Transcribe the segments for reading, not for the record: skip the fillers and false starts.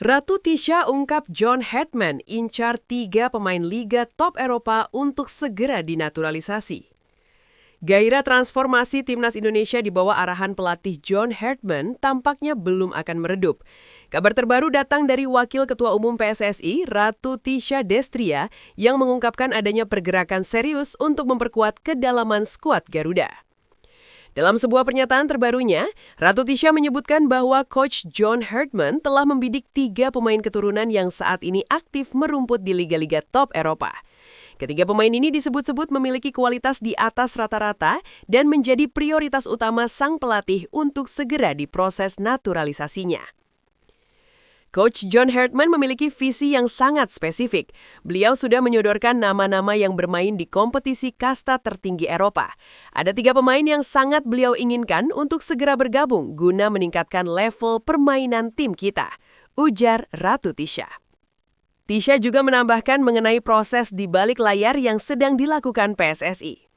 Ratu Tisha ungkap John Hartman incar 3 pemain liga top Eropa untuk segera dinaturalisasi. Gairah transformasi timnas Indonesia di bawah arahan pelatih John Hartman tampaknya belum akan meredup. Kabar terbaru datang dari Wakil Ketua Umum PSSI, Ratu Tisha Destria, yang mengungkapkan adanya pergerakan serius untuk memperkuat kedalaman skuad Garuda. Dalam sebuah pernyataan terbarunya, Ratu Tisha menyebutkan bahwa Coach John Hartman telah membidik 3 pemain keturunan yang saat ini aktif merumput di liga-liga top Eropa. Ketiga pemain ini disebut-sebut memiliki kualitas di atas rata-rata dan menjadi prioritas utama sang pelatih untuk segera diproses naturalisasinya. Coach John Hartman memiliki visi yang sangat spesifik. Beliau sudah menyodorkan nama-nama yang bermain di kompetisi kasta tertinggi Eropa. Ada 3 pemain yang sangat beliau inginkan untuk segera bergabung guna meningkatkan level permainan tim kita, ujar Ratu Tisha. Tisha juga menambahkan mengenai proses di balik layar yang sedang dilakukan PSSI.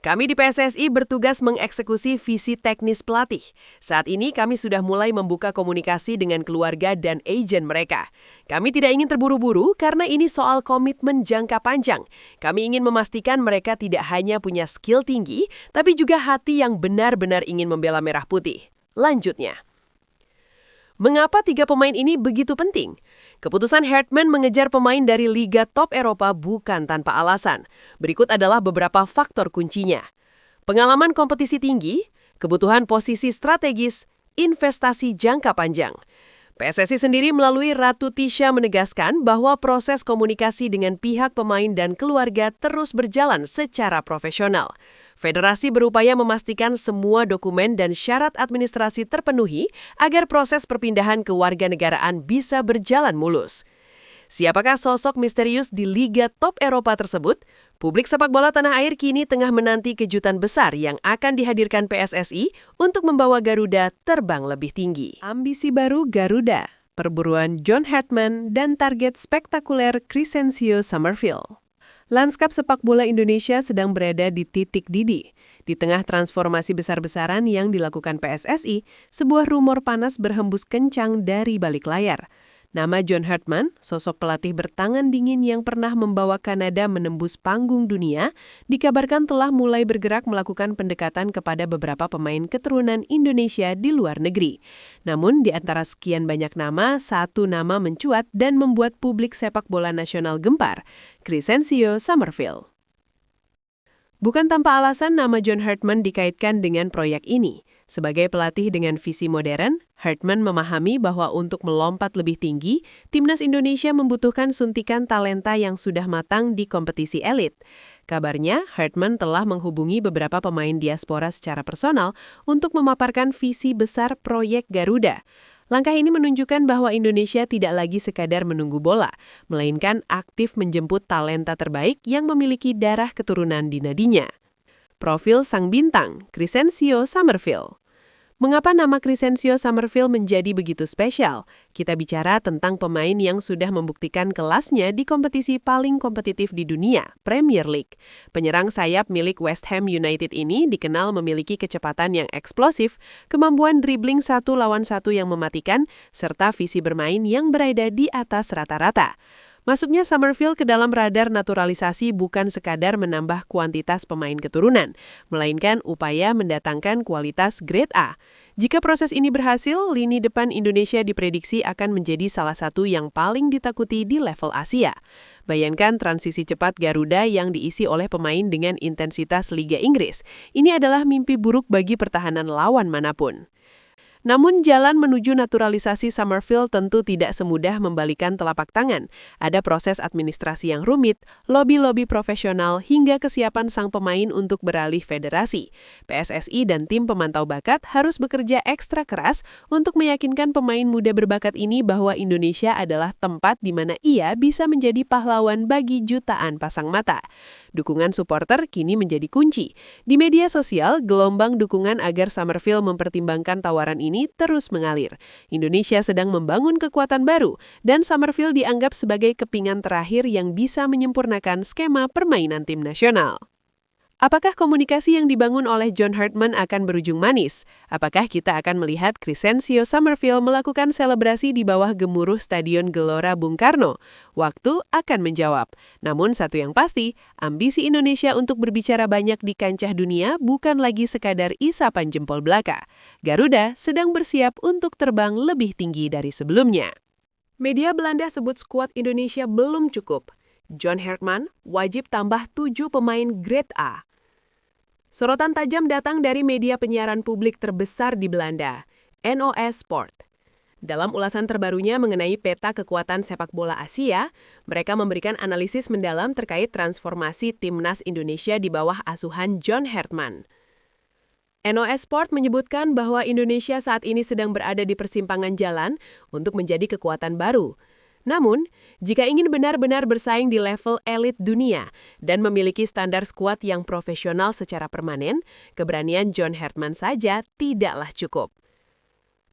Kami di PSSI bertugas mengeksekusi visi teknis pelatih. Saat ini kami sudah mulai membuka komunikasi dengan keluarga dan agen mereka. Kami tidak ingin terburu-buru karena ini soal komitmen jangka panjang. Kami ingin memastikan mereka tidak hanya punya skill tinggi, tapi juga hati yang benar-benar ingin membela merah putih. Lanjutnya. Mengapa 3 pemain ini begitu penting? Keputusan Hartman mengejar pemain dari Liga Top Eropa bukan tanpa alasan. Berikut adalah beberapa faktor kuncinya. Pengalaman kompetisi tinggi, kebutuhan posisi strategis, investasi jangka panjang. PSSI sendiri melalui Ratu Tisha menegaskan bahwa proses komunikasi dengan pihak pemain dan keluarga terus berjalan secara profesional. Federasi berupaya memastikan semua dokumen dan syarat administrasi terpenuhi agar proses perpindahan kewarganegaraan bisa berjalan mulus. Siapakah sosok misterius di Liga Top Eropa tersebut? Publik sepak bola tanah air kini tengah menanti kejutan besar yang akan dihadirkan PSSI untuk membawa Garuda terbang lebih tinggi. Ambisi baru Garuda, perburuan John Hartman, dan target spektakuler Crescencio Summerfield. Lanskap sepak bola Indonesia sedang berada di titik didih. Di tengah transformasi besar-besaran yang dilakukan PSSI, sebuah rumor panas berhembus kencang dari balik layar. Nama John Hartman, sosok pelatih bertangan dingin yang pernah membawa Kanada menembus panggung dunia, dikabarkan telah mulai bergerak melakukan pendekatan kepada beberapa pemain keturunan Indonesia di luar negeri. Namun, di antara sekian banyak nama, satu nama mencuat dan membuat publik sepak bola nasional gempar, Crescencio Summerfield. Bukan tanpa alasan nama John Hartman dikaitkan dengan proyek ini. Sebagai pelatih dengan visi modern, Hartman memahami bahwa untuk melompat lebih tinggi, timnas Indonesia membutuhkan suntikan talenta yang sudah matang di kompetisi elit. Kabarnya, Hartman telah menghubungi beberapa pemain diaspora secara personal untuk memaparkan visi besar proyek Garuda. Langkah ini menunjukkan bahwa Indonesia tidak lagi sekadar menunggu bola, melainkan aktif menjemput talenta terbaik yang memiliki darah keturunan di nadinya. Profil sang bintang, Crescencio Summerfield. Mengapa nama Crescencio Summerfield menjadi begitu spesial? Kita bicara tentang pemain yang sudah membuktikan kelasnya di kompetisi paling kompetitif di dunia, Premier League. Penyerang sayap milik West Ham United ini dikenal memiliki kecepatan yang eksplosif, kemampuan dribbling 1 lawan 1 yang mematikan, serta visi bermain yang berada di atas rata-rata. Masuknya Summerfield ke dalam radar naturalisasi bukan sekadar menambah kuantitas pemain keturunan, melainkan upaya mendatangkan kualitas grade A. Jika proses ini berhasil, lini depan Indonesia diprediksi akan menjadi salah satu yang paling ditakuti di level Asia. Bayangkan transisi cepat Garuda yang diisi oleh pemain dengan intensitas Liga Inggris. Ini adalah mimpi buruk bagi pertahanan lawan manapun. Namun jalan menuju naturalisasi Summerfield tentu tidak semudah membalikan telapak tangan. Ada proses administrasi yang rumit, lobi-lobi profesional, hingga kesiapan sang pemain untuk beralih federasi. PSSI dan tim pemantau bakat harus bekerja ekstra keras untuk meyakinkan pemain muda berbakat ini bahwa Indonesia adalah tempat di mana ia bisa menjadi pahlawan bagi jutaan pasang mata. Dukungan supporter kini menjadi kunci. Di media sosial, gelombang dukungan agar Summerfield mempertimbangkan tawaran ini terus mengalir. Indonesia sedang membangun kekuatan baru, dan Summerfield dianggap sebagai kepingan terakhir yang bisa menyempurnakan skema permainan tim nasional. Apakah komunikasi yang dibangun oleh John Hartman akan berujung manis? Apakah kita akan melihat Crescencio Summerville melakukan selebrasi di bawah gemuruh Stadion Gelora Bung Karno? Waktu akan menjawab. Namun satu yang pasti, ambisi Indonesia untuk berbicara banyak di kancah dunia bukan lagi sekadar isapan jempol belaka. Garuda sedang bersiap untuk terbang lebih tinggi dari sebelumnya. Media Belanda sebut skuad Indonesia belum cukup. John Hartman wajib tambah 7 pemain grade A. Sorotan tajam datang dari media penyiaran publik terbesar di Belanda, NOS Sport. Dalam ulasan terbarunya mengenai peta kekuatan sepak bola Asia, mereka memberikan analisis mendalam terkait transformasi timnas Indonesia di bawah asuhan John Hartman. NOS Sport menyebutkan bahwa Indonesia saat ini sedang berada di persimpangan jalan untuk menjadi kekuatan baru. Namun, jika ingin benar-benar bersaing di level elit dunia dan memiliki standar skuad yang profesional secara permanen, keberanian John Hartman saja tidaklah cukup.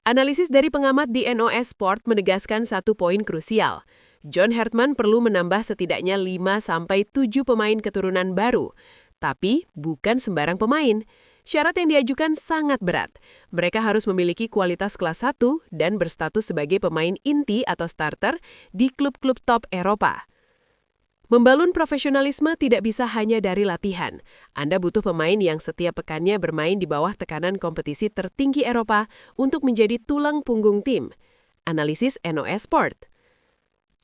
Analisis dari pengamat di NOS Sport menegaskan satu poin krusial. John Hartman perlu menambah setidaknya 5-7 pemain keturunan baru. Tapi bukan sembarang pemain. Syarat yang diajukan sangat berat. Mereka harus memiliki kualitas kelas 1 dan berstatus sebagai pemain inti atau starter di klub-klub top Eropa. Membangun profesionalisme tidak bisa hanya dari latihan. Anda butuh pemain yang setiap pekannya bermain di bawah tekanan kompetisi tertinggi Eropa untuk menjadi tulang punggung tim. Analisis NOS Sport.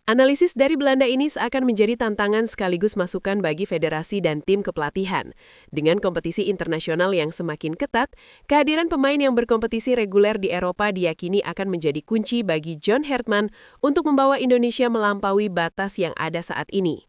Analisis dari Belanda ini seakan menjadi tantangan sekaligus masukan bagi federasi dan tim kepelatihan. Dengan kompetisi internasional yang semakin ketat, kehadiran pemain yang berkompetisi reguler di Eropa diyakini akan menjadi kunci bagi John Hartman untuk membawa Indonesia melampaui batas yang ada saat ini.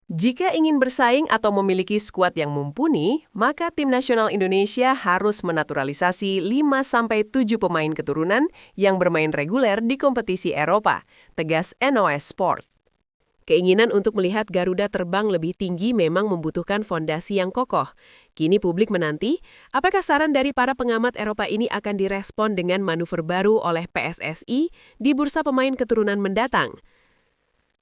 Jika ingin bersaing atau memiliki skuad yang mumpuni, maka tim nasional Indonesia harus menaturalisasi 5-7 pemain keturunan yang bermain reguler di kompetisi Eropa, tegas NOS Sport. Keinginan untuk melihat Garuda terbang lebih tinggi memang membutuhkan fondasi yang kokoh. Kini publik menanti, apakah saran dari para pengamat Eropa ini akan direspon dengan manuver baru oleh PSSI di bursa pemain keturunan mendatang?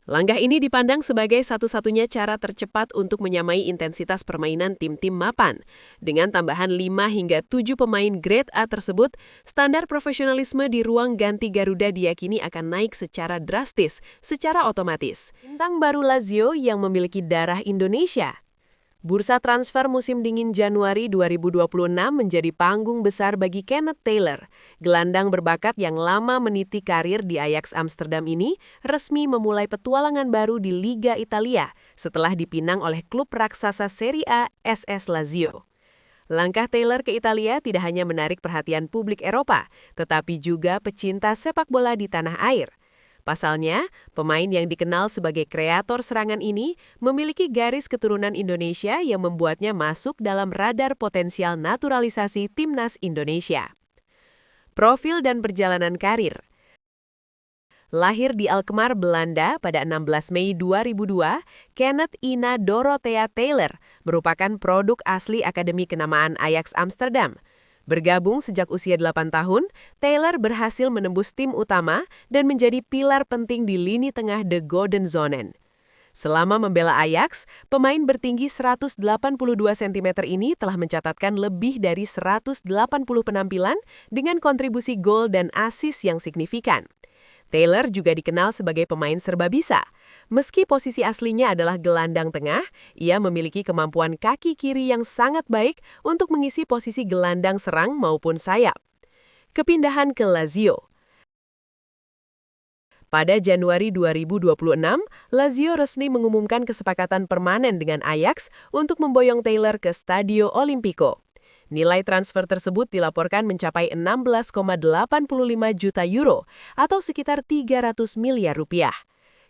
Langkah ini dipandang sebagai satu-satunya cara tercepat untuk menyamai intensitas permainan tim-tim mapan. Dengan tambahan 5-7 pemain grade A tersebut, standar profesionalisme di ruang ganti Garuda diyakini akan naik secara drastis, secara otomatis. Bintang baru Lazio yang memiliki darah Indonesia. Bursa transfer musim dingin Januari 2026 menjadi panggung besar bagi Kenneth Taylor. Gelandang berbakat yang lama meniti karir di Ajax Amsterdam ini resmi memulai petualangan baru di Liga Italia setelah dipinang oleh klub raksasa Serie A SS Lazio. Langkah Taylor ke Italia tidak hanya menarik perhatian publik Eropa, tetapi juga pecinta sepak bola di tanah air. Pasalnya, pemain yang dikenal sebagai kreator serangan ini memiliki garis keturunan Indonesia yang membuatnya masuk dalam radar potensial naturalisasi timnas Indonesia. Profil dan perjalanan karir. Lahir di Alkmaar, Belanda pada 16 Mei 2002, Kenneth Ina Dorothea Taylor merupakan produk asli Akademi Kenamaan Ajax Amsterdam. Bergabung sejak usia 8 tahun, Taylor berhasil menembus tim utama dan menjadi pilar penting di lini tengah The Golden Zonen. Selama membela Ajax, pemain bertinggi 182 cm ini telah mencatatkan lebih dari 180 penampilan dengan kontribusi gol dan assist yang signifikan. Taylor juga dikenal sebagai pemain serba bisa. Meski posisi aslinya adalah gelandang tengah, ia memiliki kemampuan kaki kiri yang sangat baik untuk mengisi posisi gelandang serang maupun sayap. Kepindahan ke Lazio. Pada Januari 2026, Lazio resmi mengumumkan kesepakatan permanen dengan Ajax untuk memboyong Taylor ke Stadio Olimpico. Nilai transfer tersebut dilaporkan mencapai 16,85 juta euro atau sekitar 300 miliar rupiah.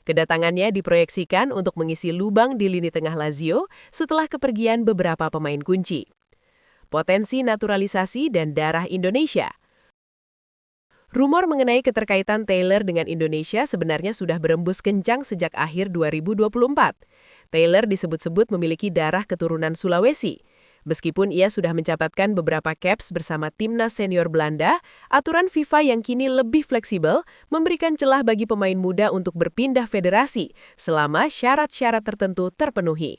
Kedatangannya diproyeksikan untuk mengisi lubang di lini tengah Lazio setelah kepergian beberapa pemain kunci. Potensi naturalisasi dan darah Indonesia. Rumor mengenai keterkaitan Taylor dengan Indonesia sebenarnya sudah berembus kencang sejak akhir 2024. Taylor disebut-sebut memiliki darah keturunan Sulawesi. Meskipun ia sudah mencatatkan beberapa caps bersama timnas senior Belanda, aturan FIFA yang kini lebih fleksibel memberikan celah bagi pemain muda untuk berpindah federasi selama syarat-syarat tertentu terpenuhi.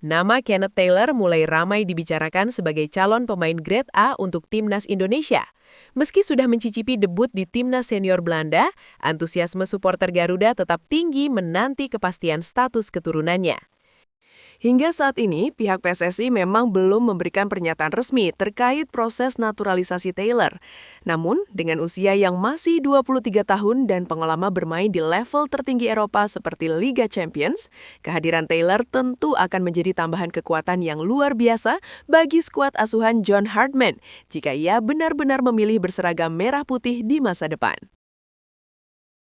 Nama Kenneth Taylor mulai ramai dibicarakan sebagai calon pemain grade A untuk timnas Indonesia. Meski sudah mencicipi debut di timnas senior Belanda, antusiasme supporter Garuda tetap tinggi menanti kepastian status keturunannya. Hingga saat ini, pihak PSSI memang belum memberikan pernyataan resmi terkait proses naturalisasi Taylor. Namun, dengan usia yang masih 23 tahun dan pengalaman bermain di level tertinggi Eropa seperti Liga Champions, kehadiran Taylor tentu akan menjadi tambahan kekuatan yang luar biasa bagi skuad asuhan John Hartman jika ia benar-benar memilih berseragam merah putih di masa depan.